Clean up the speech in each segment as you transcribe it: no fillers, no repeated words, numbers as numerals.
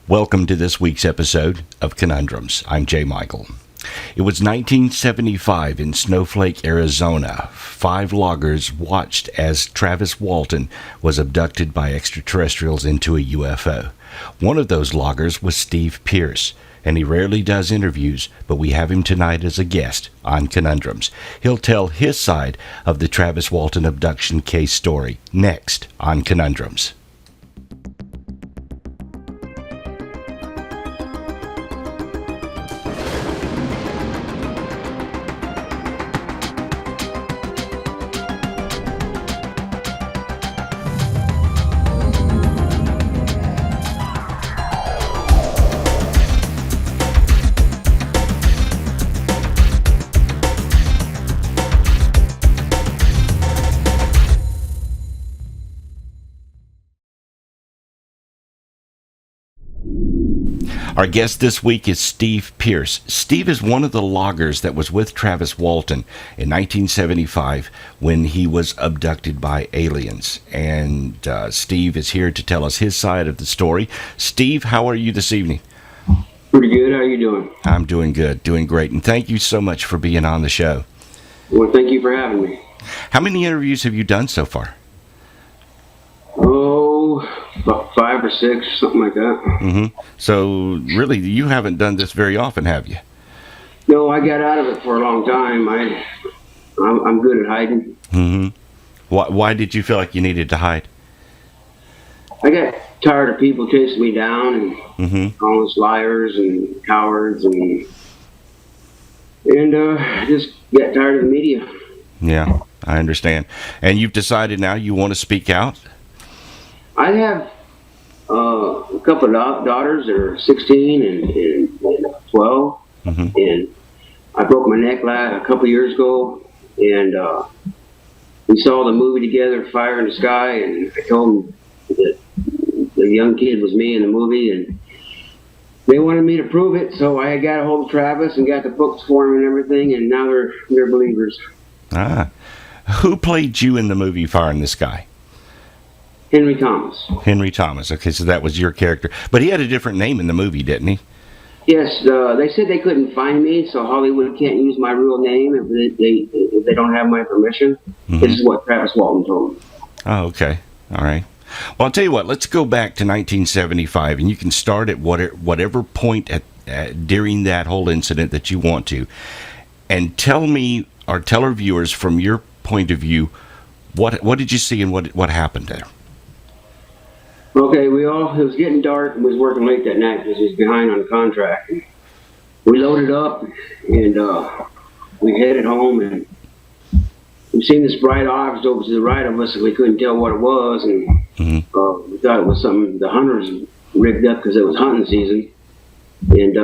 Welcome to this week's episode of Conundrums. I'm Jay Michael. It was 1975 in Snowflake, Arizona. 5 loggers watched as Travis Walton was abducted by extraterrestrials into a UFO. One of those loggers was Steve Pierce, and he rarely does interviews, but we have him tonight as a guest on Conundrums. He'll tell his side of the Travis Walton abduction case story next on Conundrums. Our guest this week is Steve Pierce. Steve is one of the loggers that was with Travis Walton in 1975 when he was abducted by aliens. And Steve is here to tell us his side of the story. Steve, how are you this evening? Pretty good. How are you doing? I'm doing good, doing great. And thank you so much for being on the show. Well, thank you for having me. How many interviews have you done so far? About 5 or 6, something like that. Mm-hmm. So, really, you haven't done this very often, have you? No, I got out of it for a long time. I'm good at hiding. Mm-hmm. Why did you feel like you needed to hide? I got tired of people chasing me down and calling us liars and cowards, and I just got tired of the media. Yeah, I understand. And you've decided now you want to speak out? I have a couple of daughters that are 16 and 12, and I broke my neck a couple years ago, and we saw the movie together, Fire in the Sky, and I told them that the young kid was me in the movie, and they wanted me to prove it, so I got a hold of Travis and got the books for him and everything, and now they're believers. Who played you in the movie Fire in the Sky? Henry Thomas. Henry Thomas. Okay, so that was your character. But he had a different name in the movie, didn't he? Yes, they said they couldn't find me, so Hollywood can't use my real name if they don't have my permission. This is what Travis Walton told me. Oh, okay. All right. Well, I'll tell you what. Let's go back to 1975, and you can start at whatever point during that whole incident that you want to, and tell me or tell our viewers from your point of view what did you see and what happened there. Okay, it was getting dark and we was working late that night because he was behind on the contract. And we loaded up and we headed home, and we seen this bright object over to the right of us and we couldn't tell what it was, and we thought it was something the hunters rigged up because it was hunting season. And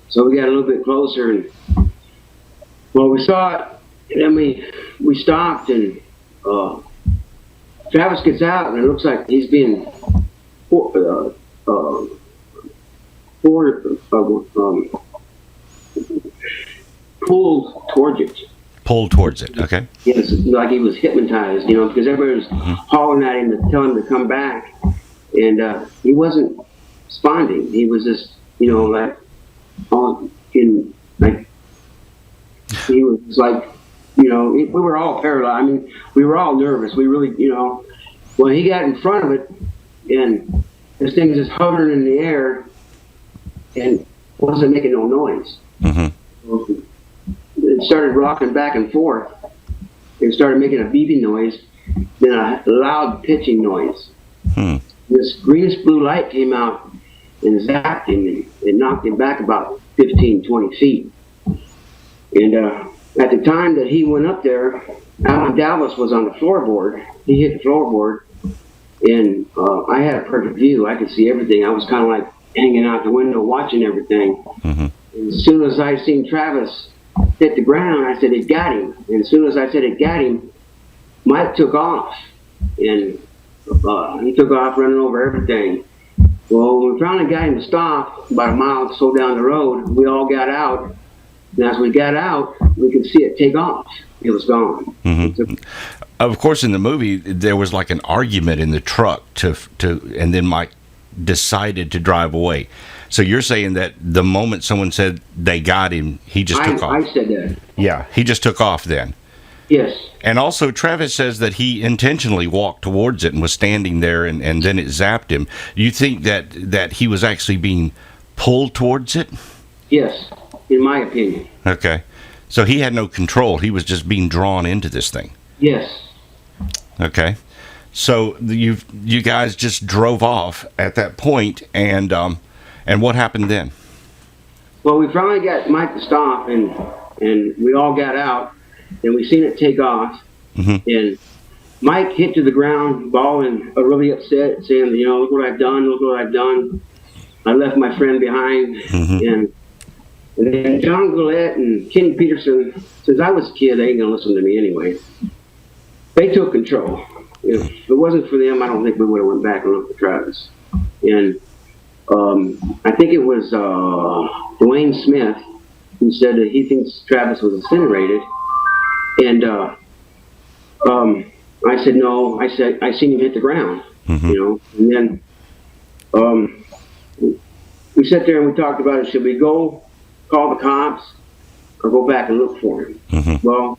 so we got a little bit closer, and we saw it, and then we stopped, and Travis gets out, and it looks like he's being pulled towards it. Pulled towards it, okay. Yes, like he was hypnotized, because everybody was hollering at him to tell him to come back, and he wasn't responding. He was just, he was like, we were all paralyzed. I mean, we were all nervous. We really, when he got in front of it, and this thing was just hovering in the air and wasn't making no noise. It started rocking back and forth. It started making a beeping noise, then a loud pitching noise. This greenish blue light came out and zapped him, and it knocked him back about 15, 20 feet. And at the time that he went up there, Alan Dallas was on the floorboard. He hit the floorboard, and I had a perfect view. I could see everything. I was kind of like hanging out the window watching everything. And as soon as I seen Travis hit the ground, I said, it got him. And as soon as I said it got him, Mike took off. And he took off running over everything. Well, we finally got him to stop about a mile or so down the road. We all got out. And as we got out, we could see it take off. It was gone. Of course, in the movie, there was like an argument in the truck and then Mike decided to drive away. So you're saying that the moment someone said they got him, he just took off. I said that. Yeah, he just took off then. Yes. And also, Travis says that he intentionally walked towards it and was standing there, and then it zapped him. You think that he was actually being pulled towards it? Yes, in my opinion. Okay. So he had no control. He was just being drawn into this thing. Yes. Okay. So you guys just drove off at that point, and what happened then? Well, we finally got Mike to stop, and we all got out, and we seen it take off. Mm-hmm. And Mike hit to the ground, bawling, really upset, saying, look what I've done, look what I've done. I left my friend behind. Mm-hmm. And then John Gillette and Kenny Peterson, since I was a kid, they ain't gonna listen to me anyway. They took control. If it wasn't for them, I don't think we would have went back and looked for Travis. And I think it was Dwayne Smith who said that he thinks Travis was incinerated. And I said no. I said I seen him hit the ground. Mm-hmm. And then we sat there and we talked about it. Should we go call the cops or go back and look for him? Mm-hmm. Well,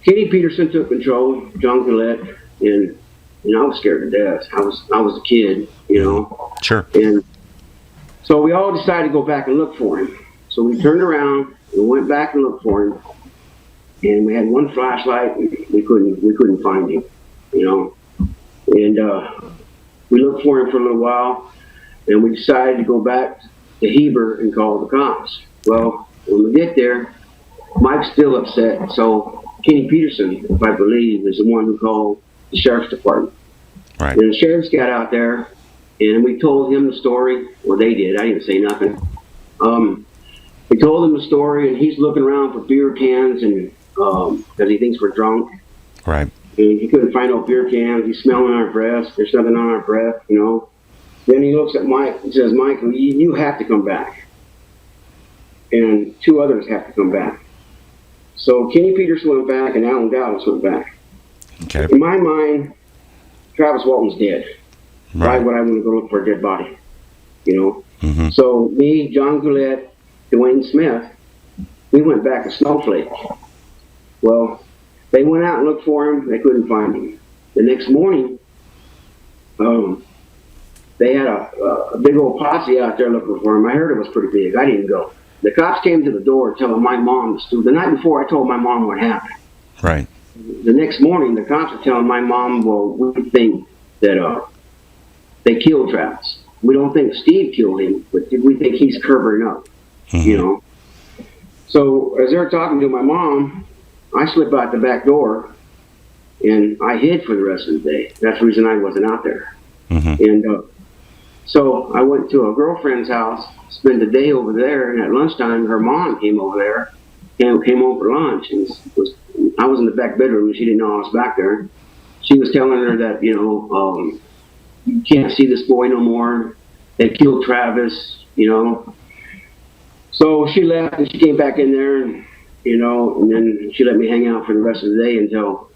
Kenny Peterson took control, John Gillette, and I was scared to death. I was a kid, Sure. And so we all decided to go back and look for him. So we turned around and went back and looked for him. And we had one flashlight. We couldn't find him, And we looked for him for a little while, and we decided to go back to Heber and call the cops. Well, when we get there, Mike's still upset. So Kenny Peterson, if I believe, is the one who called the sheriff's department. Right. And the sheriff's got out there, and we told him the story. Well, they did. I didn't say nothing. We told him the story, and he's looking around for beer cans, and because he thinks we're drunk. Right. And he couldn't find no beer cans. He's smelling our breath. There's nothing on our breath, Then he looks at Mike and says, Michael, you have to come back. And two others have to come back. So Kenny Peterson went back and Alan Dallas went back. Okay. In my mind, Travis Walton's dead. Why would I want to go look for a dead body? Mm-hmm. So me, John Gillette, Dwayne Smith, we went back to Snowflake. Well, they went out and looked for him. They couldn't find him. The next morning, they had a big old posse out there looking for him. I heard it was pretty big. I didn't go. The cops came to the door telling my mom the night before I told my mom what happened. Right. The next morning, the cops are telling my mom, well, we think that they killed Travis. We don't think Steve killed him, but we think he's covering up, Mm-hmm. So as they're talking to my mom, I slip out the back door, and I hid for the rest of the day. That's the reason I wasn't out there. Mm-hmm. And so I went to a girlfriend's house, spent the day over there, and at lunchtime, her mom came over there, and came home for lunch. And I was in the back bedroom, and she didn't know I was back there. She was telling her that, you can't see this boy no more. They killed Travis, So she left, and she came back in there, and then she let me hang out for the rest of the day until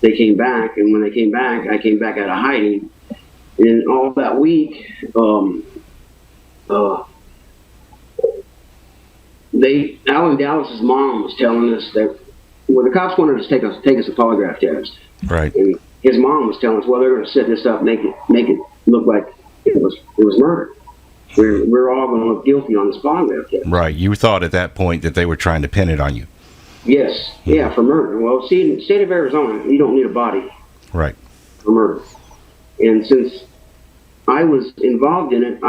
they came back. And when they came back, I came back out of hiding. And all that week, Alan Dallas's mom was telling us that, well, the cops wanted to take us a polygraph test. Right. And his mom was telling us, well, they're going to set this up, make it look like it was murder. We're all going to look guilty on this polygraph test. Right. You thought at that point that they were trying to pin it on you. Yes. Mm-hmm. Yeah, for murder. Well, see, in the state of Arizona, you don't need a body. Right. For murder. And since I was involved in it,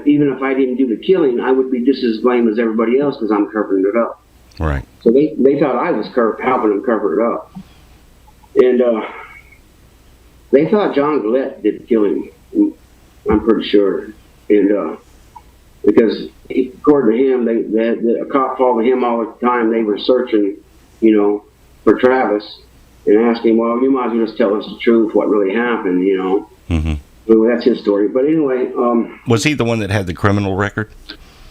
even if I didn't do the killing, I would be just as blamed as everybody else because I'm covering it up. Right. So they thought I was helping them cover it up. And they thought John Gillette did the killing. I'm pretty sure. And because according to him, they had a cop following him all the time. They were searching, for Travis and asking, well, you might as well just tell us the truth, what really happened, Mm-hmm. Well, that's his story. But anyway. Was he the one that had the criminal record?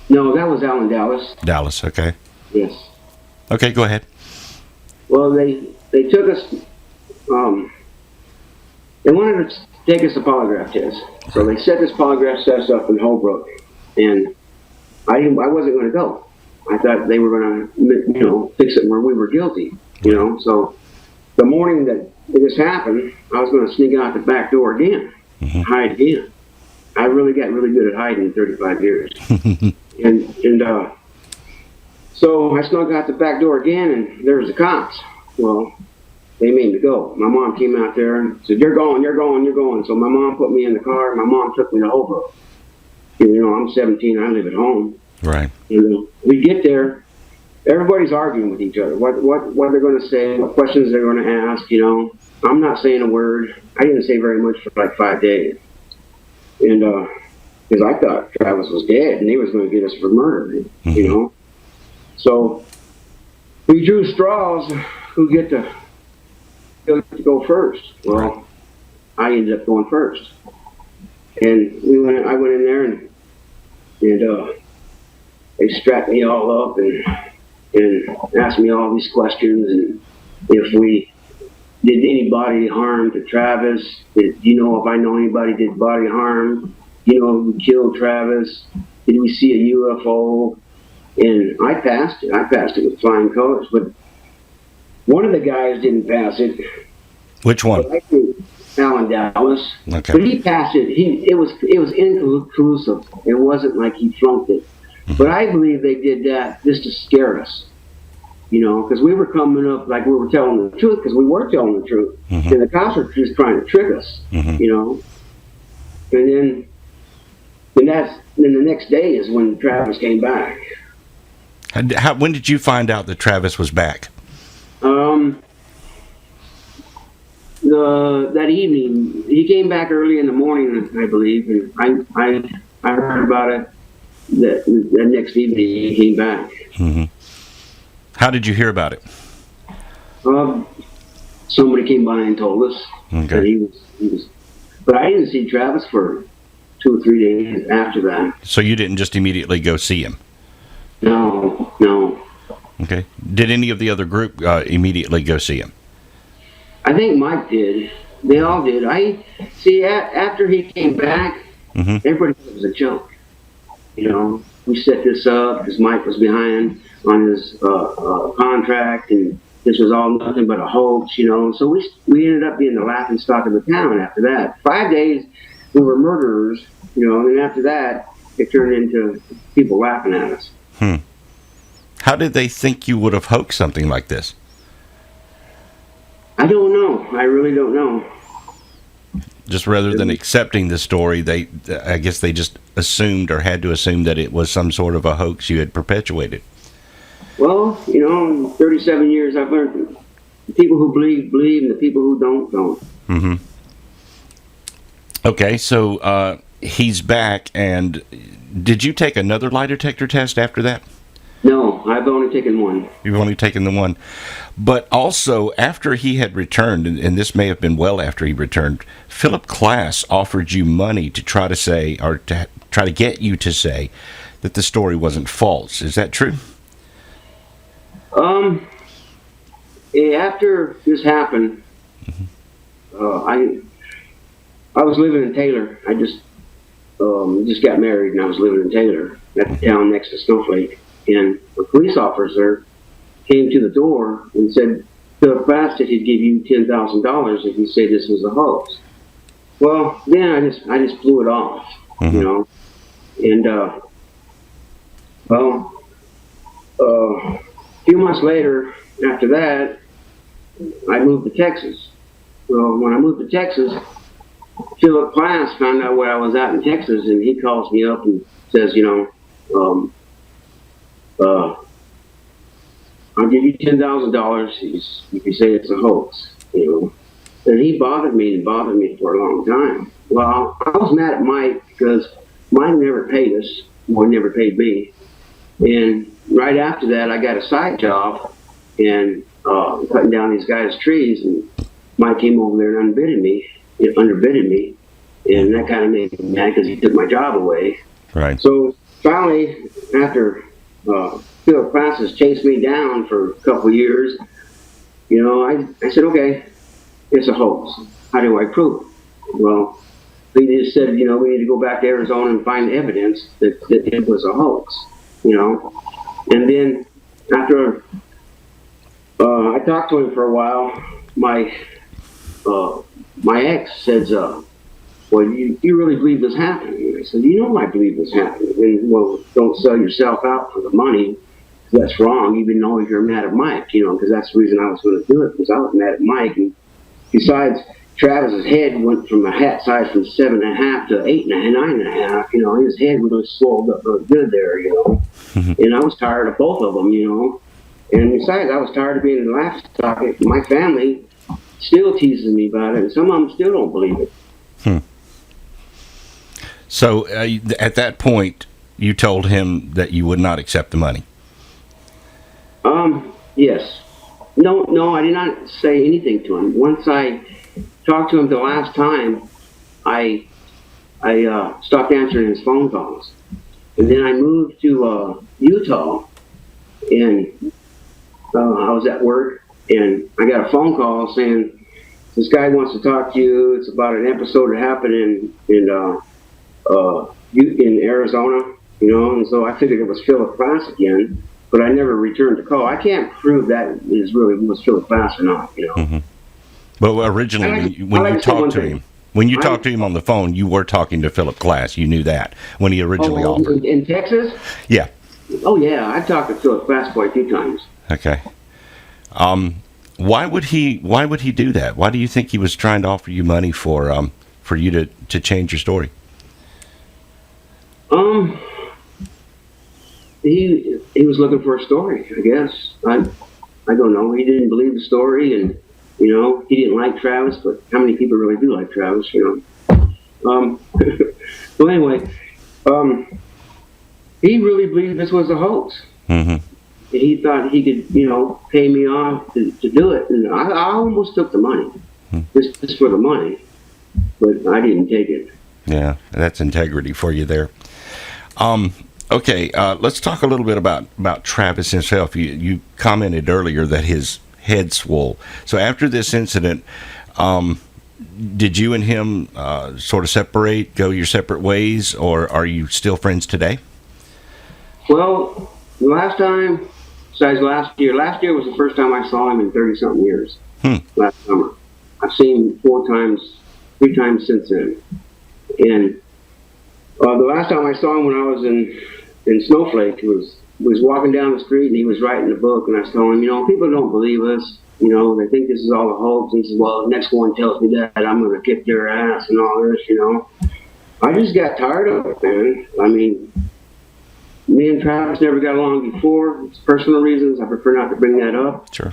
No, that was Alan Dallas. Dallas, okay. Yes. Okay, go ahead. Well, they took us, they wanted take us a polygraph test. So they set this polygraph test up in Holbrook, and I wasn't going to go. I thought they were going to, fix it where we were guilty, So the morning that this happened, I was going to sneak out the back door again, hide again. I really got really good at hiding in 35 years. and so I snuck out the back door again, and there was the cops. Well, they made me go. My mom came out there and said, "You're going, you're going, you're going." So my mom put me in the car. My mom took me to Holbrook. I'm 17. I live at home. Right. We get there. Everybody's arguing with each other. What they're going to say, what questions they're going to ask. I'm not saying a word. I didn't say very much for like 5 days. And because I thought Travis was dead and he was going to get us for murder, So we drew straws who get to go first. Well, I ended up going first, and I went in there and they strapped me all up and asked me all these questions, and if we did any body harm to Travis, if I know anybody did body harm, who killed Travis, did we see a UFO? And I passed it. I passed it with flying colors, but one of the guys didn't pass it. Which one? Alan Dallas. Okay. But he passed it. It was inconclusive. It wasn't like he flunked it. But I believe they did that just to scare us. Because we were coming up like we were telling the truth, because we were telling the truth. And the cops were just trying to trick us, And then the next day is when Travis came back. When did you find out that Travis was back? That evening, he came back early in the morning, I believe, and I heard about it. That next evening he came back. How did you hear about it? Somebody came by and told us that he was. But I didn't see Travis for 2 or 3 days after that. So you didn't just immediately go see him? No. Okay. Did any of the other group immediately go see him? I think Mike did. They all did. I see. After he came back, everybody thought it was a joke. We set this up because Mike was behind on his contract, and this was all nothing but a hoax. So we ended up being the laughing stock of the town. After that, 5 days we were murderers. And after that, it turned into people laughing at us. How did they think you would have hoaxed something like this? I don't know. I really don't know. Just rather than accepting the story, I guess they just assumed or had to assume that it was some sort of a hoax you had perpetuated. Well, in 37 years, I've learned the people who believe, and the people who don't. Okay, so he's back, and did you take another lie detector test after that? No, I've only taken one. You've only taken the one. But also, after he had returned, and this may have been well after he returned, Philip Klass offered you money to try to say, or to try to get you to say, that the story wasn't false. Is that true? After this happened, I was living in Taylor. I just got married, and I was living in Taylor, at the town next to Snowflake. And a police officer came to the door and said, Philip Klass said he'd give you $10,000 if you say this was a hoax. Well, then I just blew it off, And a few months later, after that, I moved to Texas. Well, when I moved to Texas, Philip Klass found out where I was at in Texas, and he calls me up and says, I'll give you $10,000 if you say it's a hoax, And he bothered me for a long time. Well, I was mad at Mike because Mike never paid us, or never paid me. And right after that, I got a side job and cutting down these guys' trees, and Mike came over there and underbidded me, and that kind of made me mad because he took my job away. Right. So finally, after Philip Klass has chased me down for a couple of years, I said, okay, it's a hoax. How do I prove it? Well, they just said, we need to go back to Arizona and find evidence that it was a hoax, And then after I talked to him for a while, my ex says, well, you really believe this happened? And I said, I believe this happened. And, well, don't sell yourself out for the money. That's wrong, even though you're mad at Mike, because that's the reason I was going to do it, because I was mad at Mike. And besides, Travis's head went from a hat size from 7.5 to 8.5, 9.5. His head really swelled up really good there, And I was tired of both of them, And besides, I was tired of being the laughing stock. My family still teases me about it, and some of them still don't believe it. So at that point, you told him that you would not accept the money. Yes. No, I did not say anything to him. Once I talked to him the last time, I stopped answering his phone calls. And then I moved to Utah, and I was at work, and I got a phone call saying, this guy wants to talk to you. It's about an episode that happened in Arizona, and so I figured it was Philip Glass again. But I never returned the call. I can't prove that it was Philip Glass or not, But originally, when you talked to him on the phone, you were talking to Philip Glass. You knew that when he originally offered. In Texas? Yeah. Oh yeah, I talked to Philip Glass quite a few times. Okay. Why would he do that? Why do you think he was trying to offer you money for you to change your story? He was looking for a story, I guess. I don't know. He didn't believe the story, and he didn't like Travis. But how many people really do like Travis? Well, anyway, he really believed this was a hoax. Mm-hmm. He thought he could, pay me off to do it, and I almost took the money, just for the money, but I didn't take it. Yeah, that's integrity for you there. Okay, let's talk a little bit about Travis himself. You commented earlier that his head swole. So after this incident, did you and him sort of separate, go your separate ways, or are you still friends today? Well, last time, besides last year was the first time I saw him in 30-something years, last summer. I've seen him 3 times since then. And the last time I saw him when I was in Snowflake, he was walking down the street and he was writing a book, and I was telling him, people don't believe us, they think this is all a hoax. And he says, well, the next one tells me that I'm going to kick their ass and all this, I just got tired of it, man. I mean, me and Travis never got along before. It's personal reasons. I prefer not to bring that up. Sure.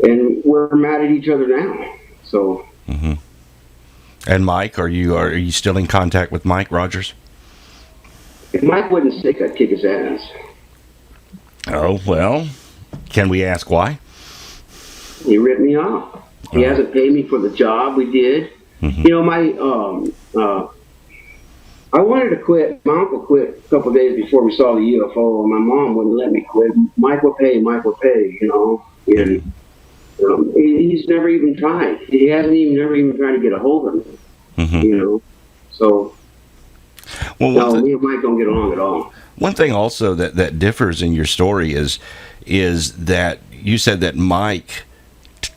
And we're mad at each other now. So. Mm-hmm. And Mike, are you still in contact with Mike Rogers? If Mike wasn't sick, I'd kick his ass. Oh, well, can we ask why? He ripped me off. He hasn't paid me for the job we did. Mm-hmm. I wanted to quit. My uncle quit a couple of days before we saw the UFO, and my mom wouldn't let me quit. Mike will pay, and he's never even tried. He hasn't never even tried to get a hold of me. Mm-hmm. So, well, me and Mike don't get along at all. One thing also that differs in your story is that you said that Mike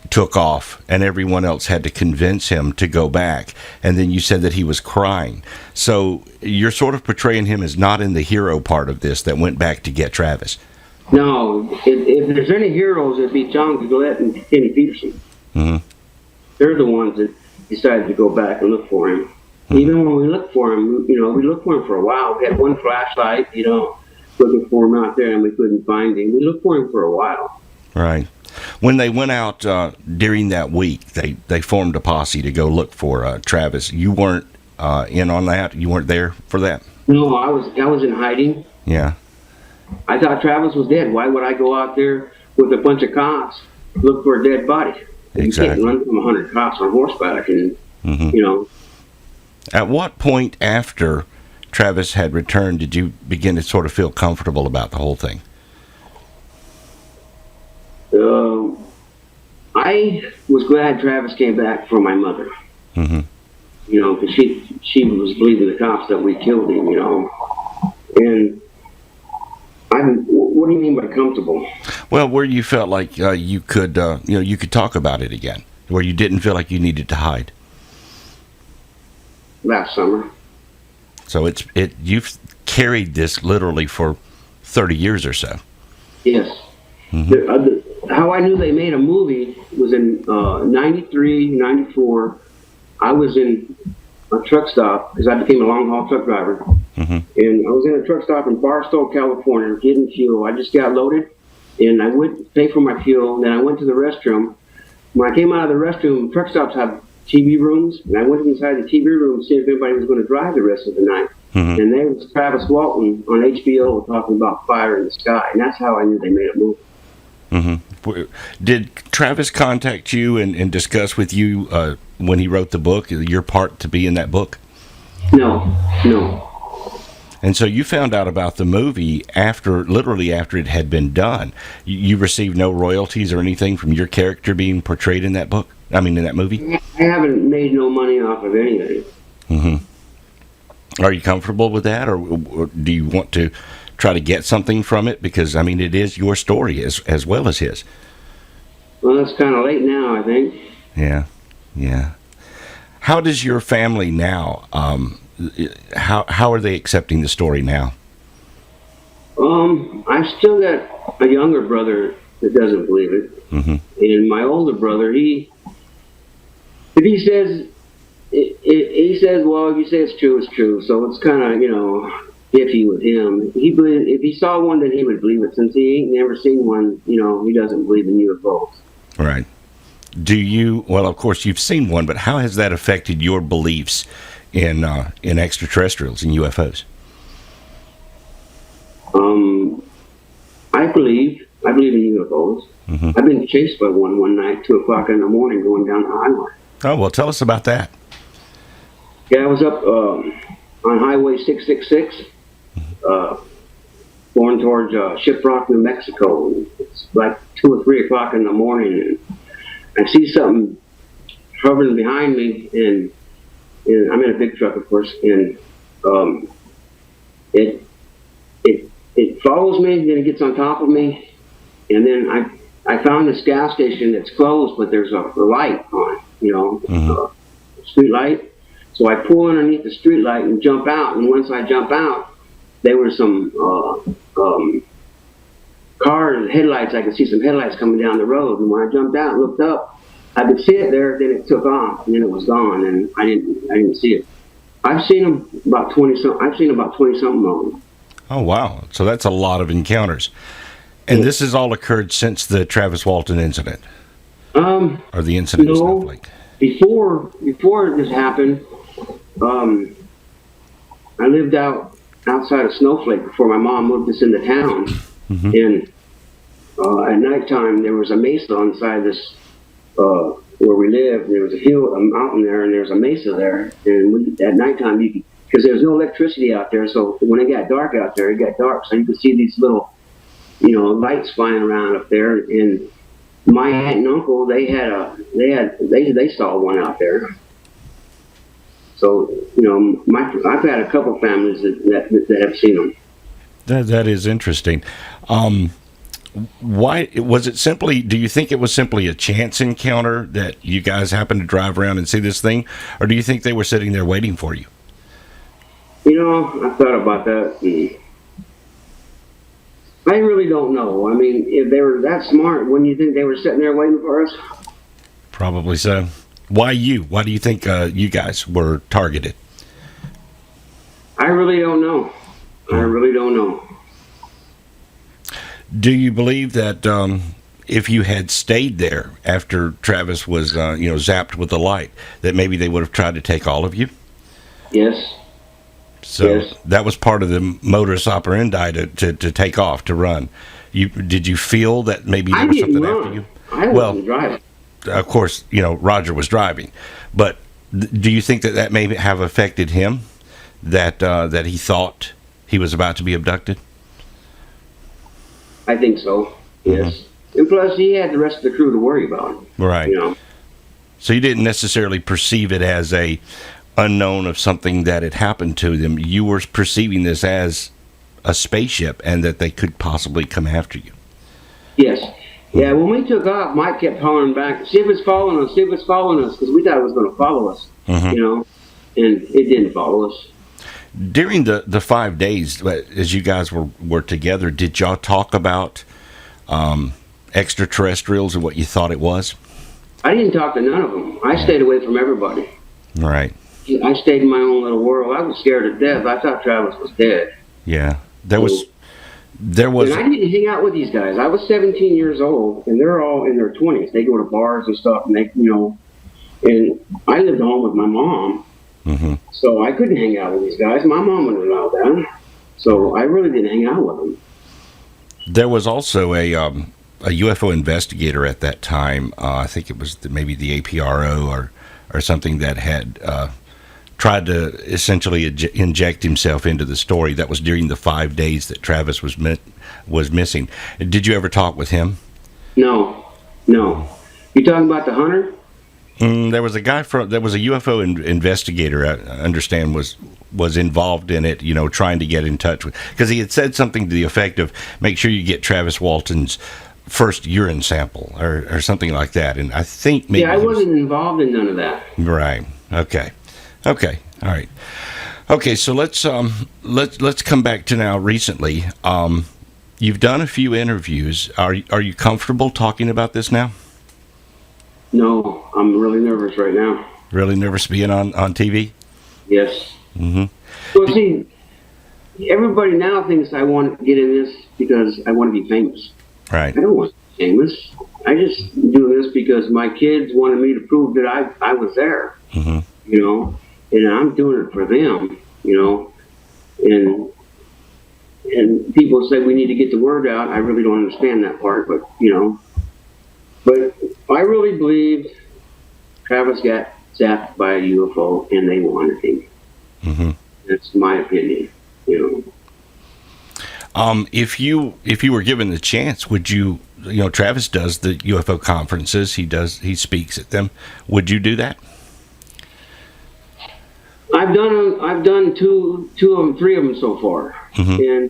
took off and everyone else had to convince him to go back, and then you said that he was crying. So you're sort of portraying him as not in the hero part of this that went back to get Travis. No, if there's any heroes, it'd be John Gillette and Kenny Peterson. Mm-hmm. They're the ones that decided to go back and look for him. Mm-hmm. Even when we looked for him, we looked for him for a while. We had one flashlight, looking for him out there, and we couldn't find him. We looked for him for a while. Right. When they went out during that week, they formed a posse to go look for Travis. You weren't in on that? You weren't there for that? No, I was in hiding. Yeah. I thought Travis was dead. Why would I go out there with a bunch of cops look for a dead body? Exactly. You can't run from 100 cops on horseback, and At what point after Travis had returned did you begin to sort of feel comfortable about the whole thing? was glad Travis came back for my mother. Mm-hmm. You know, because she was believing the cops that we killed him. You know, and what do you mean by comfortable? Well, where you felt like you could you could talk about it again, where you didn't feel like you needed to hide. Last summer. So you've carried this literally for 30 years or so. Yes. Mm-hmm. How I knew they made a movie was in 93, 94. I was in a truck stop because I became a long-haul truck driver. Mm-hmm. And I was in a truck stop in Barstow, California, getting fuel. I just got loaded, and I went to pay for my fuel. And then I went to the restroom. When I came out of the restroom, truck stops have TV rooms, and I went inside the TV room to see if anybody was going to drive the rest of the night. Mm-hmm. And there was Travis Walton on HBO talking about fire in the sky, and that's how I knew they made a movie. Mm-hmm. Did Travis contact you and discuss with you when he wrote the book, your part to be in that book? No. And so you found out about the movie literally after it had been done. You received no royalties or anything from your character being portrayed in that book? I mean, in that movie? I haven't made no money off of anything. Mm-hmm. Are you comfortable with that, or do you want to try to get something from it? Because, I mean, it is your story as well as his. Well, it's kind of late now, I think. Yeah. How does your family now, how are they accepting the story now? I've still got a younger brother that doesn't believe it. Mm-hmm. And my older brother, if he says, well, if you say it's true, it's true. So it's kind of, iffy with him. If he saw one, then he would believe it. Since he ain't never seen one, he doesn't believe in UFOs. Right. Well, of course, you've seen one, but how has that affected your beliefs in extraterrestrials and UFOs? I believe in UFOs. Mm-hmm. I've been chased by one night, 2:00 in the morning, going down the highway. Oh, well, tell us about that. Yeah, I was up on Highway 666, going towards Shiprock, New Mexico. It's like 2 or 3 o'clock in the morning, and I see something hovering behind me, and I'm in a big truck, of course, and it follows me, then it gets on top of me, and then I found this gas station that's closed, but there's a light on, mm-hmm. Street light. So I pull underneath the street light and jump out, and once I jump out, there were some cars, headlights. I could see some headlights coming down the road, and when I jumped out and looked up, I could see it there. Then it took off, and then it was gone, and I didn't see it. I've seen them about 20-something. I've seen about 20-something of them. Oh wow! So that's a lot of encounters, and this has all occurred since the Travis Walton incident, or the incident in Snowflake. Before this happened, I lived outside of Snowflake before my mom moved us into town. Mm-hmm. And at nighttime there was a mesa on the side of this where we lived. There was a mountain there, and there was a mesa there. And at nighttime, because there was no electricity out there, so when it got dark out there, it got dark, so you could see these little, lights flying around up there. And my aunt and uncle, they saw one out there. So, I've had a couple families that have seen them. That is interesting. Why was it simply? Do you think it was simply a chance encounter that you guys happened to drive around and see this thing, or do you think they were sitting there waiting for you? I thought about that. I really don't know. I mean, if they were that smart, wouldn't you think they were sitting there waiting for us? Probably so. Why you? Why do you think you guys were targeted? I really don't know. I really don't know. Do you believe that if you had stayed there after Travis was, zapped with the light, that maybe they would have tried to take all of you? Yes. So that was part of the modus operandi to take off, to run. Did you feel that maybe there was something after you? I wasn't driving. Of course, Roger was driving, but do you think that may have affected him? That he thought he was about to be abducted? I think so. Yes. Mm-hmm. And plus, he had the rest of the crew to worry about. Right. So you didn't necessarily perceive it as a unknown of something that had happened to them. You were perceiving this as a spaceship and that they could possibly come after you. Yes. Yeah, when we took off, Mike kept hollering back, see if it's following us, see if it's following us, because we thought it was going to follow us, you know, and it didn't follow us. During the 5 days, as you guys were together, did y'all talk about extraterrestrials and what you thought it was? I didn't talk to none of them. I stayed away from everybody. Right. I stayed in my own little world. I was scared to death. I thought Travis was dead. Yeah. There was. And I didn't hang out with these guys. I was 17 years old, and they're all in their 20s. They go to bars and stuff, and they, you know, and I lived home with my mom, so I couldn't hang out with these guys. My mom wouldn't allow that, so I really didn't hang out with them. There was also a UFO investigator at that time. I think it was maybe the APRO or something that had tried to essentially inject himself into the story. That was during the 5 days that Travis was missing. Did you ever talk with him? No. You talking about the hunter? There was a guy there was a UFO investigator, I understand, was involved in it, you know, trying to get in touch with, because he had said something to the effect of, make sure you get Travis Walton's first urine sample or something like that. And I think maybe I wasn't involved in none of that. Right. Okay. All right. Okay. So let's come back to now recently. You've done a few interviews. Are you comfortable talking about this now? No, I'm really nervous right now. Really nervous being on TV? Yes. Well, see, everybody now thinks I want to get in this because I want to be famous. Right. I don't want to be famous. I just do this because my kids wanted me to prove that I was there. You know, and I'm doing it for them. You know, and people say we need to get the word out. I really don't understand that part, but you know, but I really believe Travis got zapped by a UFO and they wanted him. That's my opinion. You know. If you were given the chance, would you? You know, Travis does the UFO conferences. He speaks at them. Would you do that? I've done two of them, three of them so far, and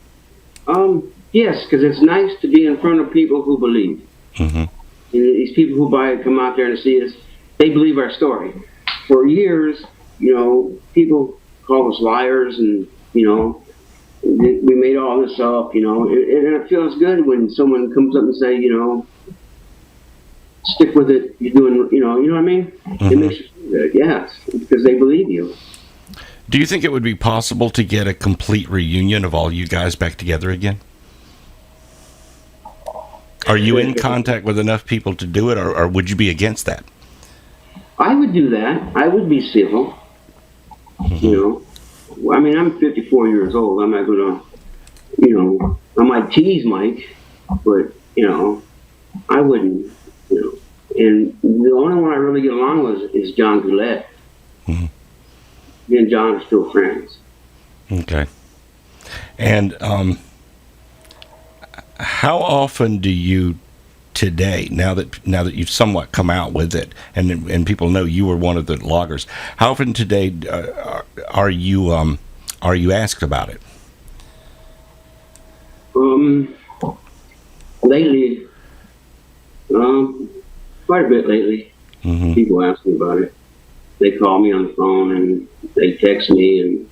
yes, because it's nice to be in front of people who believe. And these people who come out there and see us, they believe our story. For years, you know, people call us liars, and you know, we made all this up, you know, and it feels good when someone comes up and say, you know, stick with it. You're doing, you know what I mean? It makes you feel good, yes, because they believe you. Do you think it would be possible to get a complete reunion of all you guys back together again? Are you in contact with enough people to do it, or would you be against that? I would do that. I would be civil. You know, I mean, I'm 54 years old. I'm not going to, you know, I might tease Mike, but, you know, I wouldn't, you know. And the only one I really get along with is John Goulet. Me and John are still friends. Okay. And how often do you today, now that you've somewhat come out with it, and people know you were one of the loggers, how often today are you asked about it? Lately, quite a bit lately. People ask me about it. They call me on the phone and they text me and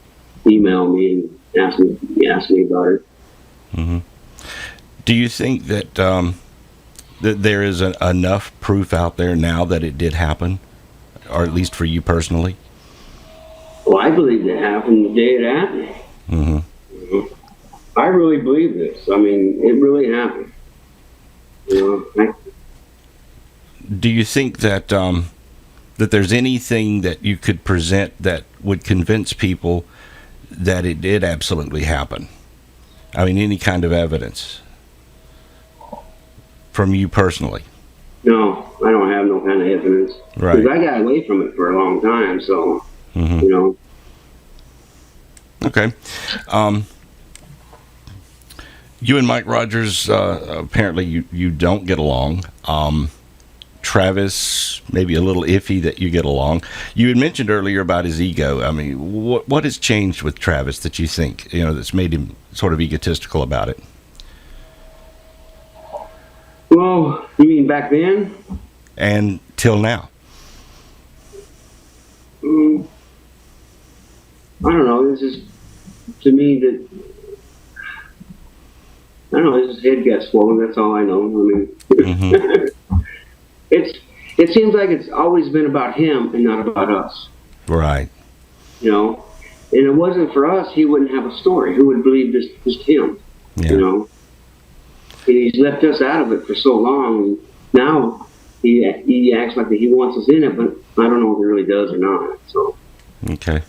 email me and ask me about it. Do you think that that there is enough proof out there now that it did happen, or at least for you personally? Well, I believe it happened the day it happened. I really believe this. I mean, it really happened. You know, do you think that that there's anything that you could present that would convince people that it did absolutely happen? I mean, any kind of evidence from you personally? No, I don't have no kind of evidence. Right. Because I got away from it for a long time, so, you know. Okay. You and Mike Rogers, apparently you don't get along. Travis maybe a little iffy that you get along. You had mentioned earlier about his ego. I mean, what has changed with Travis that you think, that's made him sort of egotistical about it? Well, you mean back then? And till now? I don't know. This is, to me, that, I don't know, his head gets swollen. That's all I know. I mean, it seems like it's always been about him and not about us. Right. And it wasn't for us, he wouldn't have a story. Who would believe just him? Yeah. And he's left us out of it for so long. And now he acts like he wants us in it, but I don't know if he really does or not. So. Okay.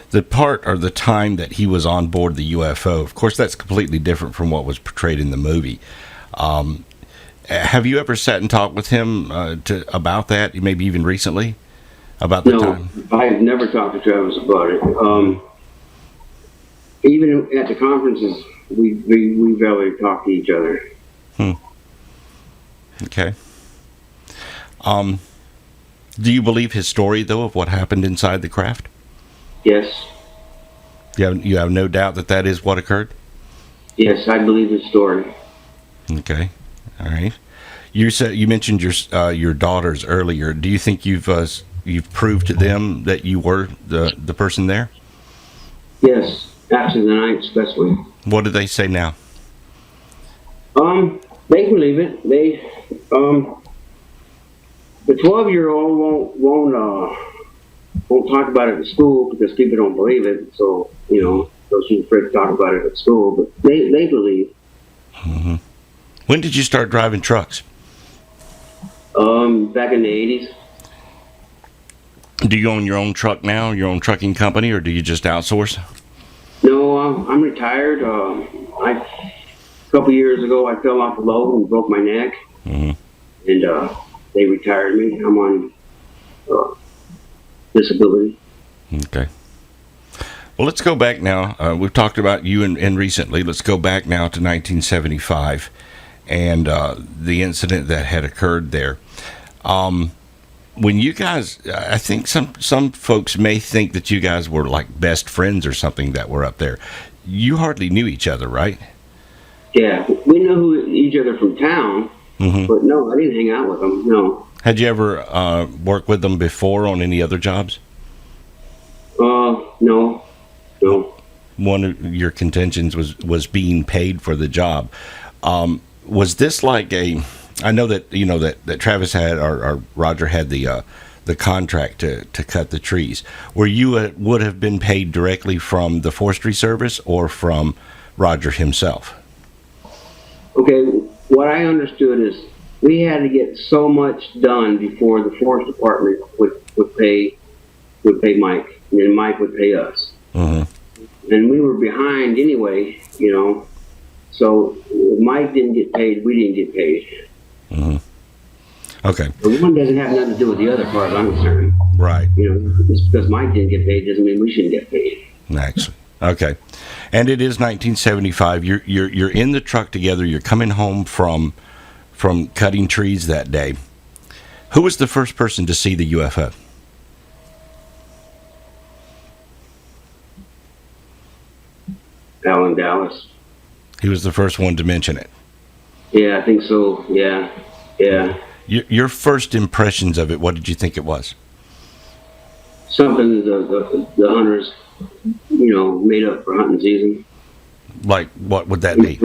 The part or the time that he was on board the UFO, of course, that's completely different from what was portrayed in the movie. Have you ever sat and talked with him about that, maybe even recently, about the time? No, I have never talked to Travis about it. Even at the conferences, we barely talk to each other. Okay. Do you believe his story, though, of what happened inside the craft? Yes. You have no doubt that is what occurred? Yes, I believe his story. Okay. All right. You mentioned your daughters earlier. Do you think you've proved to them that you were the person there? Yes, after the night especially. What do they say now? They believe it. The 12-year-old won't talk about it at school because people don't believe it. So so she's afraid to talk about it at school. But they believe. Mm-hmm. When did you start driving trucks? Back in the 80s. Do you own your own truck now, your own trucking company, or do you just outsource? No, I'm retired. A couple years ago, I fell off a load and broke my neck, and they retired me. I'm on disability. Okay. Well, let's go back now. We've talked about you and recently. Let's go back now to 1975 and the incident that had occurred there. When you guys, I think some folks may think that you guys were like best friends or something that were up there. You hardly knew each other, right? Yeah, we knew each other from town, but no, I didn't hang out with them, no. Had you ever worked with them before on any other jobs? No. One of your contentions was being paid for the job. Was this like I know that that Travis had or Roger had the contract to cut the trees. Where you would have been paid directly from the Forestry Service or from Roger himself? Okay, what I understood is we had to get so much done before the Forest Department would pay Mike, and then Mike would pay us. And we were behind anyway, So if Mike didn't get paid, we didn't get paid. Okay. The one doesn't have nothing to do with the other part, I'm concerned. Right. Just because Mike didn't get paid doesn't mean we shouldn't get paid. Actually. Okay. And it is 1975. You're in the truck together. You're coming home from cutting trees that day. Who was the first person to see the UFO? Alan Dallas. He was the first one to mention it. Yeah, I think so. Yeah. Your first impressions of it, what did you think it was? Something the hunters, made up for hunting season. Like, what would that be?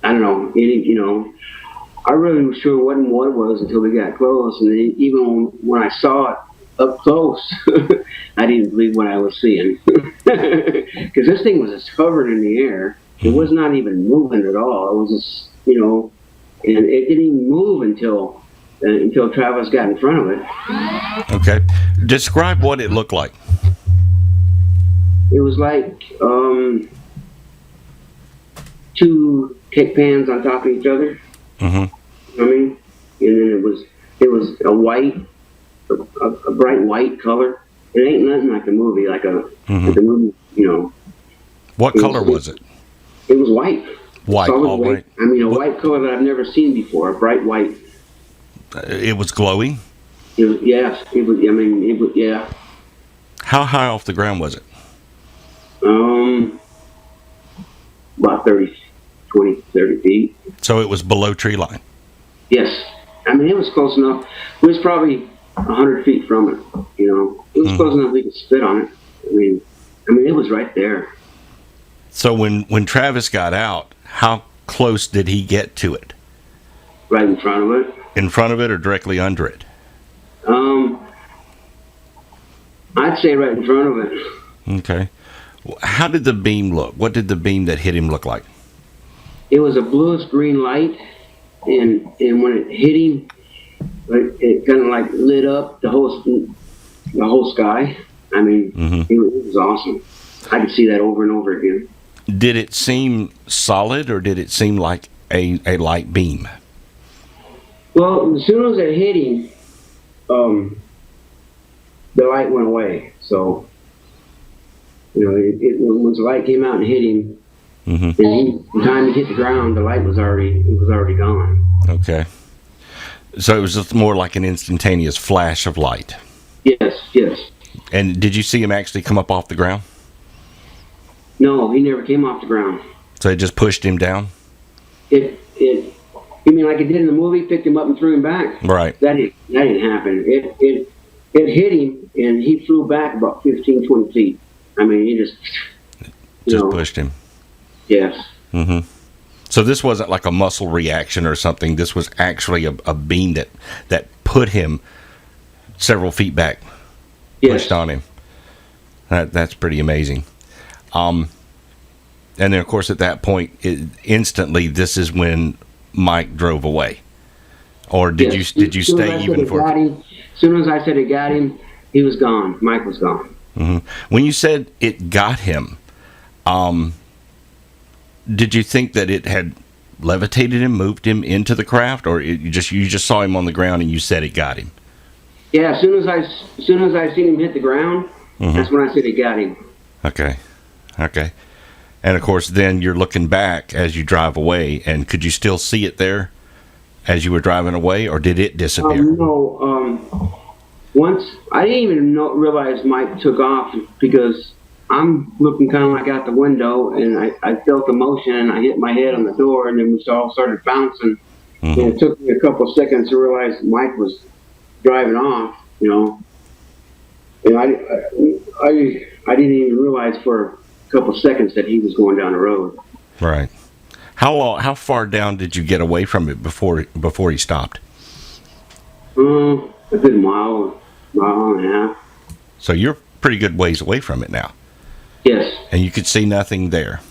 I don't know. I really sure wasn't what it was until we got close. And then even when I saw it up close, I didn't believe what I was seeing. Because this thing was just covered in the air. It was not even moving at all. It was just, and it didn't even move until Travis got in front of it. Okay. Describe what it looked like. It was like two cake pans on top of each other. I mean, and then it was a bright white color. It ain't nothing like the movie, like the movie, What color was it? It was white. White, all white. I mean, a white color that I've never seen before, a bright white. It was glowing? Yes, it was. I mean, it was. Yeah. How high off the ground was it? About 30 feet. So it was below tree line? Yes. I mean, it was close enough. It was probably 100 feet from it, you know. It was close enough we could spit on it. I mean, it was right there. So when Travis got out, how close did he get to it? Right in front of it. In front of it or directly under it? I'd say right in front of it. Okay. How did the beam look? What did the beam that hit him look like? It was a bluish green light, and when it hit him, it kind of like lit up the whole sky. I mean, it was awesome. I could see that over and over again. Did it seem solid, or did it seem like a light beam? Well, as soon as it hit him, the light went away. So, you know, once the light came out and hit him, and by the time he hit the ground, the light was already gone. Okay. So it was just more like an instantaneous flash of light. Yes. And did you see him actually come up off the ground? No, he never came off the ground. So it just pushed him down? You mean like it did in the movie, picked him up and threw him back? Right. That didn't happen. It hit him, and he flew back about 15, 20 feet. I mean, he just pushed him. Yes. So this wasn't like a muscle reaction or something. This was actually a beam that put him several feet back, pushed on him. That's pretty amazing. And then, of course, at that point, instantly, this is when Mike drove away. Or did you stay even for? As soon as I said it got him, he was gone. Mike was gone. When you said it got him, did you think that it had levitated him, moved him into the craft, or you just saw him on the ground and you said it got him? Yeah, as soon as I seen him hit the ground, that's when I said it got him. Okay. And of course, then you're looking back as you drive away, and could you still see it there as you were driving away, or did it disappear? No. Once I didn't even realize Mike took off, because I'm looking kind of like out the window, and I felt the motion, and I hit my head on the door, and then we all started bouncing. And it took me a couple of seconds to realize Mike was driving off, you know. And I didn't even realize for a couple of seconds that he was going down the road. Right. How far down did you get away from it before he stopped? A good mile and a half. So you're pretty good ways away from it now. Yes. And you could see nothing there.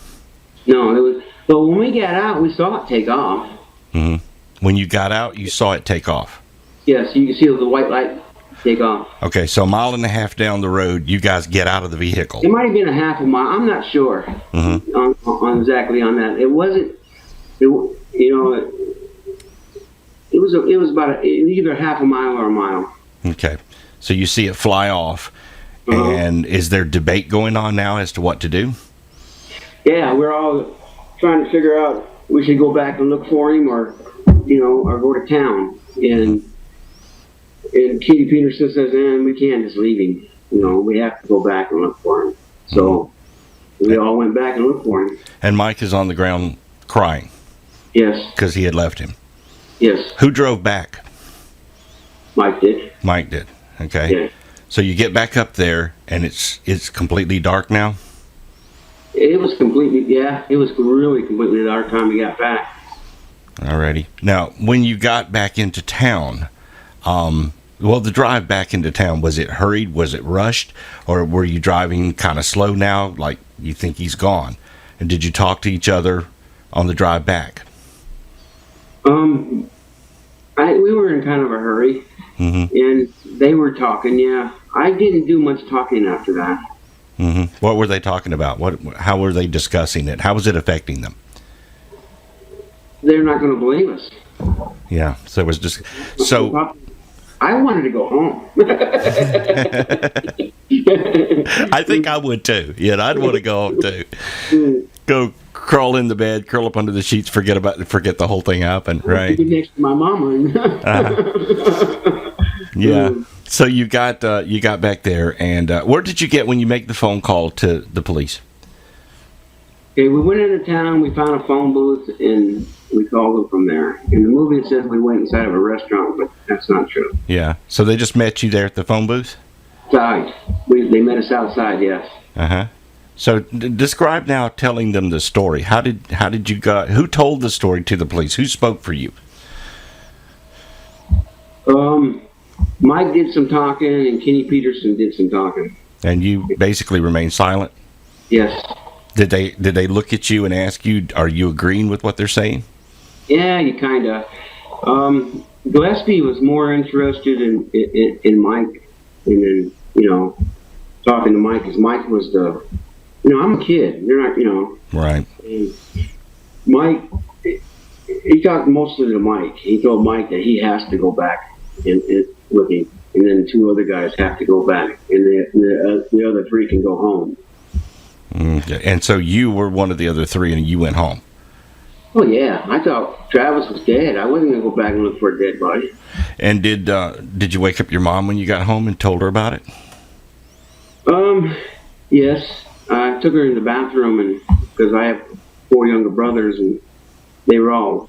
No, it was. But when we got out, we saw it take off. When you got out, you saw it take off. Yes, you can see the white light take off. Okay, so a mile and a half down the road, you guys get out of the vehicle. It might have been a half a mile. I'm not sure on exactly on that. It wasn't. It was about either half a mile or a mile. Okay, so you see it fly off, and is there debate going on now as to what to do? Yeah, we're all trying to figure out we should go back and look for him, or go to town. And Katie Peterson says, we can't just leave him. We have to go back and look for him. So we all went back and looked for him. And Mike is on the ground crying. Yes. Because he had left him. Yes. Who drove back? Mike did. Mike did. Okay. Yeah. So you get back up there, and it's completely dark now? It was really completely dark time we got back. Alrighty. Now, when you got back into town, the drive back into town, was it hurried? Was it rushed? Or were you driving kind of slow now, like you think he's gone? And did you talk to each other on the drive back? We were in kind of a hurry, and they were talking, yeah. I didn't do much talking after that. What were they talking about? How were they discussing it? How was it affecting them? They're not going to believe us. Yeah, so it was just... So I wanted to go home. I think I would too. Yeah, I'd want to go home too. Go crawl in the bed, curl up under the sheets, forget the whole thing happened, right? Get next to my mama. Yeah. So you got back there, and where did you get when you make the phone call to the police? Okay, we went into town. We found a phone booth, and we called them from there. In the movie, it says we went inside of a restaurant, but that's not true. Yeah. So they just met you there at the phone booth? Outside. They met us outside. Yes. So describe now telling them the story. How did you go? Who told the story to the police? Who spoke for you? Mike did some talking, and Kenny Peterson did some talking. And you basically remained silent? Yes. Did they look at you and ask you, are you agreeing with what they're saying? Yeah, you kind of. Gillespie was more interested in Mike, and then, talking to Mike, because Mike was the, I'm a kid. You're not, Right. And Mike, he talked mostly to Mike. He told Mike that he has to go back with him, and then 2 other guys have to go back, and the other 3 can go home. Okay. And so you were one of the other 3, and you went home. Oh yeah, I thought Travis was dead. I wasn't gonna go back and look for a dead body. And did you wake up your mom when you got home and told her about it? Yes, I took her in the bathroom, and because I have 4 younger brothers, and they were all,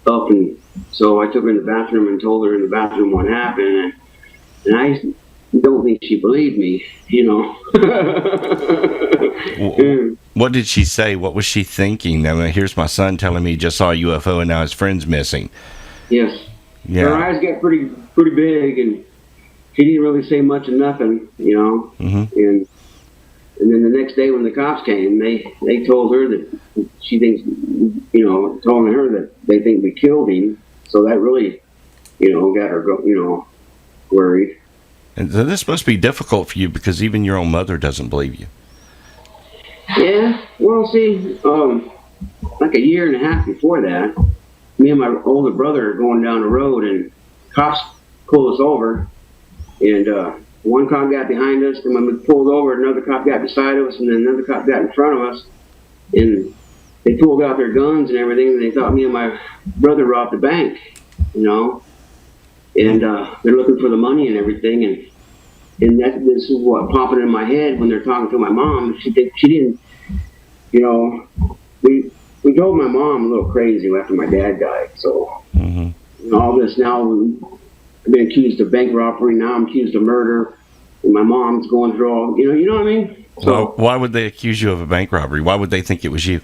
up, and so I took her in the bathroom and told her in the bathroom what happened, and I don't think she believed me, What did she say? What was she thinking? I mean, here's my son telling me he just saw a UFO and now his friend's missing. Yes. Yeah. Her eyes got pretty big, and she didn't really say much of nothing, And then the next day when the cops came, they told her that she thinks, telling her that they think we killed him. So that really, got her, worried. And so this must be difficult for you because even your own mother doesn't believe you. Yeah, well, see, like a year and a half before that, me and my older brother are going down the road, and cops pulled us over, and one cop got behind us, and when we pulled over, another cop got beside us, and then another cop got in front of us, and they pulled out their guns and everything, and they thought me and my brother robbed the bank, and they're looking for the money and everything, and this is what popping in my head when they're talking to my mom. She didn't, we drove my mom a little crazy after my dad died. So all this now, I've been accused of bank robbery. Now I'm accused of murder, and my mom's going through all. You know what I mean? So well, why would they accuse you of a bank robbery? Why would they think it was you?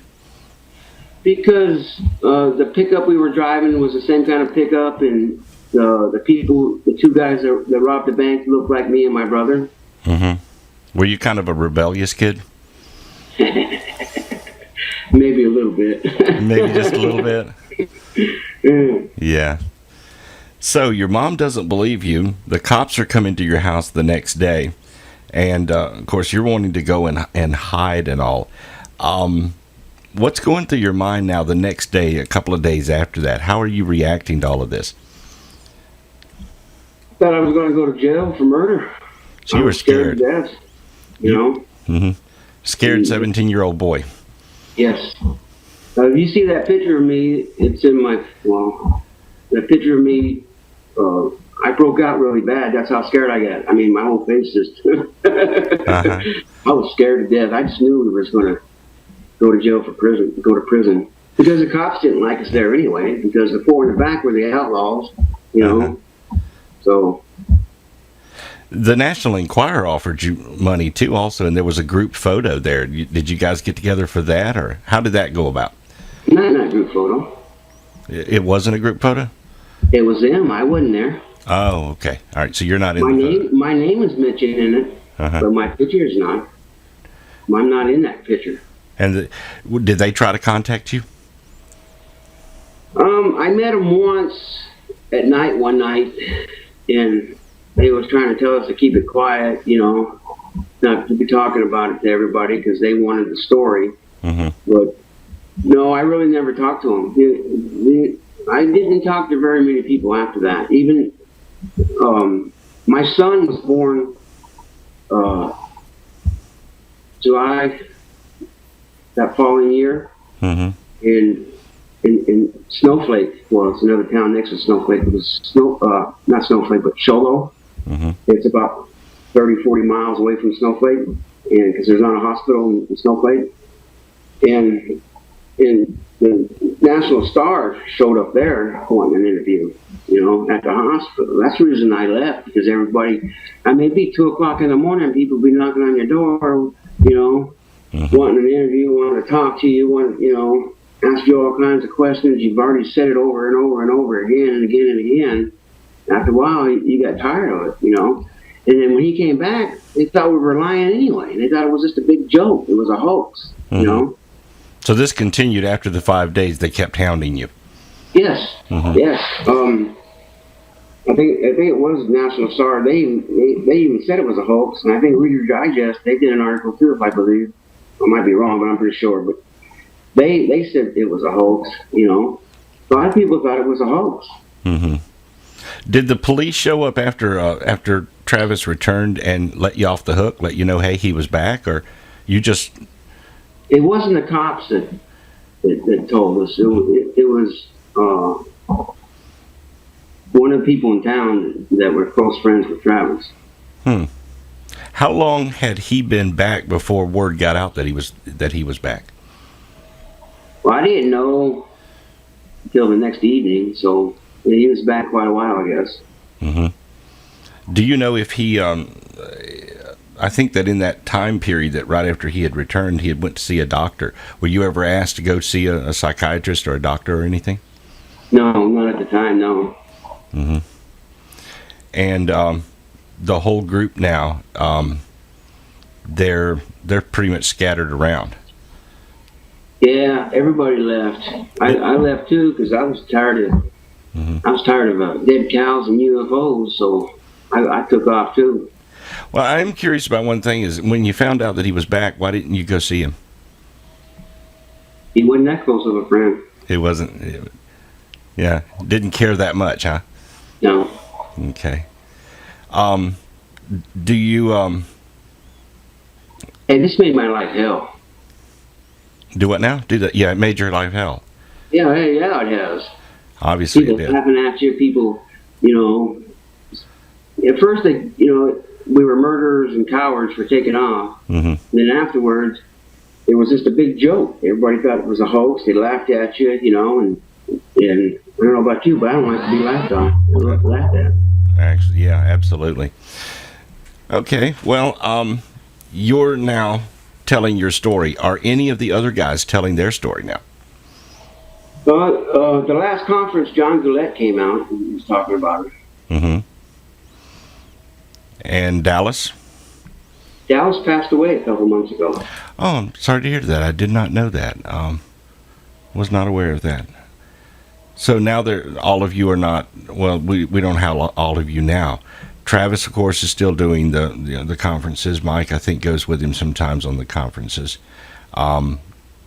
Because the pickup we were driving was the same kind of pickup, and the 2 guys that robbed the bank looked like me and my brother. Were you kind of a rebellious kid? Maybe a little bit. Maybe just a little bit? Yeah. So your mom doesn't believe you. The cops are coming to your house the next day. And, of course, you're wanting to go and hide and all. What's going through your mind now the next day, a couple of days after that? How are you reacting to all of this? Thought I was going to go to jail for murder. So you were scared. To death, Scared 17-year-old boy. Yes. If you see that picture of me, it's in my, that picture of me, I broke out really bad. That's how scared I got. I mean, my whole face just, I was scared to death. I just knew we were going to go to prison. Because the cops didn't like us there anyway, because the 4 in the back were the outlaws, So the National Enquirer offered you money too, also, and there was a group photo there. Did you guys get together for that, or how did that go about? Not a group photo. It wasn't a group photo? It was them. I wasn't there. Oh, okay. All right. So you're not in my the name. photo. My name is mentioned in it, but my picture is not. I'm not in that picture. And did they try to contact you? I met them once at night one night, and they was trying to tell us to keep it quiet, not to be talking about it to everybody because they wanted the story. But no, I really never talked to them. I didn't talk to very many people after that. Even my son was born July that following year. Mm-hmm. In Snowflake, well, it's another town next to Snowflake. It was not Snowflake, but Cholo. Mm-hmm. It's about 30, 40 miles away from Snowflake, and because there's not a hospital in Snowflake. And the National Star showed up there wanting an interview, at the hospital. That's the reason I left, because everybody, it'd be 2 o'clock in the morning, people be knocking on your door, Mm-hmm. wanting an interview, wanting to talk to you, ask you all kinds of questions. You've already said it over and over and over again and again and again. After a while, you got tired of it, And then when he came back, they thought we were lying anyway. They thought it was just a big joke. It was a hoax, Mm-hmm. So this continued after the 5 days. They kept hounding you. Yes, Mm-hmm. yes. I think it was National Star. They even said it was a hoax, and I think Reader's Digest, they did an article too, if I believe. I might be wrong, but I'm pretty sure. But they said it was a hoax. A lot of people thought it was a hoax. Mm-hmm. Did the police show up after Travis returned and let you off the hook, let you know, hey, he was back, or you just? It wasn't the cops that told us. It was one of the people in town that were close friends with Travis. How long had he been back before word got out that he was back? Well, I didn't know until the next evening, so he was back quite a while, I guess. Mm-hmm. Do you know if he? I think that in that time period, that right after he had returned, he had went to see a doctor. Were you ever asked to go see a psychiatrist or a doctor or anything? No, not at the time. No. Mm-hmm. And the whole group now, they're pretty much scattered around. Yeah, everybody left. I left too because I was tired of Mm-hmm. I was tired of dead cows and UFOs, so I took off too. Well, I'm curious about one thing: is when you found out that he was back, why didn't you go see him? He wasn't that close of a friend. It wasn't. Yeah, didn't care that much, huh? No. Okay. Do you Hey, this made my life hell. do what now? Do that? Yeah, it made your life hell. Yeah, hey, yeah, it has. Obviously, People it did. laughing at you. People, at first we were murderers and cowards for taking off. Mm-hmm. Then afterwards, it was just a big joke. Everybody thought it was a hoax. They laughed at you, and I don't know about you, but I don't like to be laughed at. Actually, yeah, absolutely. Okay, well, you're now telling your story. Are any of the other guys telling their story now? The last conference, John Gillette came out and was talking about it. Mm-hmm. And Dallas? Dallas passed away a couple months ago. Oh, I'm sorry to hear that. I did not know that. Was not aware of that. So now all of you are not. Well, we don't have all of you now. Travis, of course, is still doing the conferences. Mike, I think, goes with him sometimes on the conferences.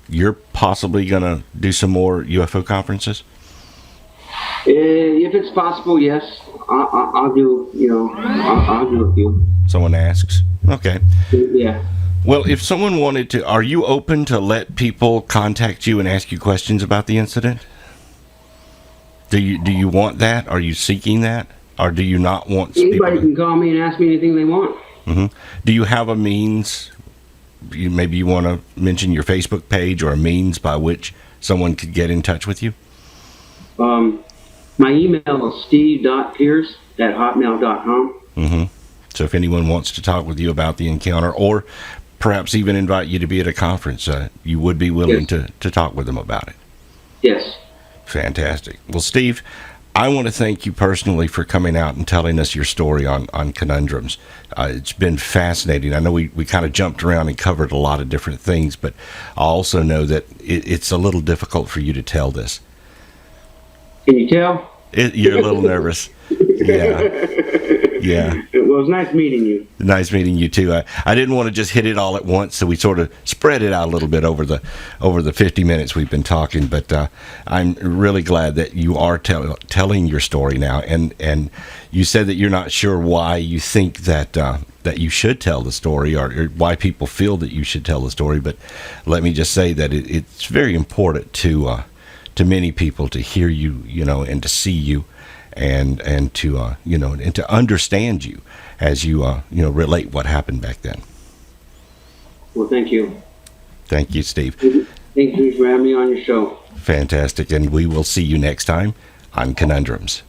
You're possibly going to do some more UFO conferences? If it's possible, yes. I'll do. I'll do a few. Someone asks. Okay. Yeah. Well, if someone wanted to, are you open to let people contact you and ask you questions about the incident? Do you want that? Are you seeking that? Or do you not want Anybody can call me and ask me anything they want. Mm-hmm. Do you have a means? Maybe you want to mention your Facebook page or a means by which someone could get in touch with you? My email is steve.pierce@hotmail.com. Mm-hmm. So if anyone wants to talk with you about the encounter, or perhaps even invite you to be at a conference, you would be willing to talk with them about it? Yes. Fantastic. Well, Steve, I want to thank you personally for coming out and telling us your story on Conundrums. It's been fascinating. I know we kind of jumped around and covered a lot of different things, but I also know that it's a little difficult for you to tell this. Can you tell? You're a little nervous. Yeah. Well, it was nice meeting you. Nice meeting you too. I didn't want to just hit it all at once, so we sort of spread it out a little bit over the 50 minutes we've been talking. But I'm really glad that you are telling your story now. And you said that you're not sure why you think that that you should tell the story, or why people feel that you should tell the story. But let me just say that it's very important to many people to hear you, and to see you, and to and to understand you as you relate what happened back then. Well, thank you. Thank you, Steve. Thank you for having me on your show. Fantastic, and we will see you next time on Conundrums.